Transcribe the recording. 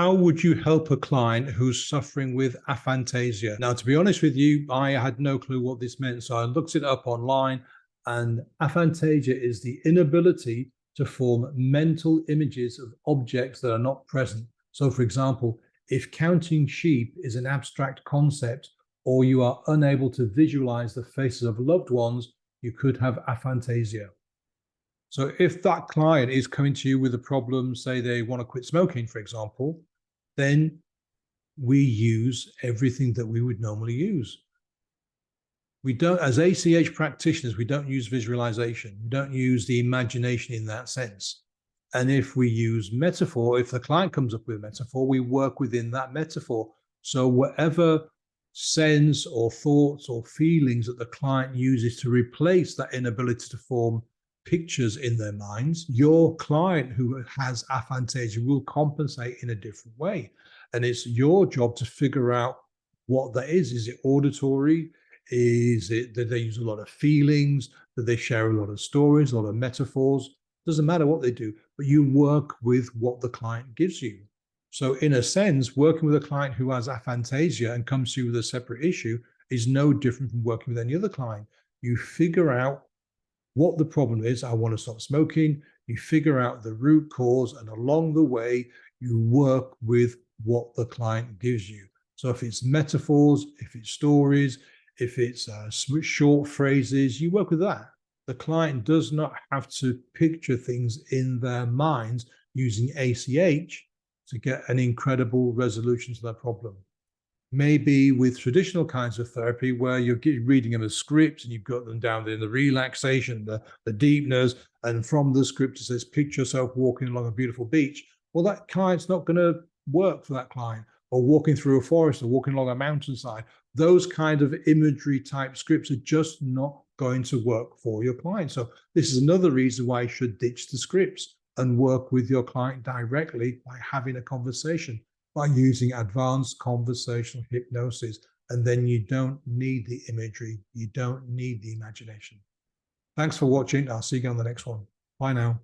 How would you help a client who's suffering with aphantasia? Now, to be honest with you, I had no clue what this meant. So I looked it up online, and aphantasia is the inability to form mental images of objects that are not present. So, for example, if counting sheep is an abstract concept, or you are unable to visualize the faces of loved ones, you could have aphantasia. So if that client is coming to you with a problem, say they want to quit smoking, for example, then we use everything that we would normally use. We don't, as ACH practitioners, we don't use visualization. We don't use the imagination in that sense. And if we use metaphor, if the client comes up with a metaphor, we work within that metaphor. So whatever sense or thoughts or feelings that the client uses to replace that inability to form pictures in their minds, your client who has aphantasia will compensate in a different way. And it's your job to figure out what that is. Is it auditory? Is it that they use a lot of feelings? That they share a lot of stories, a lot of metaphors? Doesn't matter what they do, but you work with what the client gives you. So in a sense, working with a client who has aphantasia and comes to you with a separate issue is no different from working with any other client. You figure out what the problem is. I want to stop smoking. You figure out the root cause, and along the way, you work with what the client gives you. So if it's metaphors, if it's stories, if it's short phrases, you work with that. The client does not have to picture things in their minds using ACH to get an incredible resolution to that problem. Maybe with traditional kinds of therapy where you're reading them as scripts and you've got them down there in the relaxation, the deepness, and from the script it says, picture yourself walking along a beautiful beach. Well, that client's not going to work for that client. Or walking through a forest or walking along a mountainside. Those kind of imagery type scripts are just not going to work for your client. So this is another reason why you should ditch the scripts and work with your client directly by having a conversation, by using advanced conversational hypnosis. And then you don't need the imagery. You don't need the imagination. Thanks for watching. I'll see you on the next one. Bye now.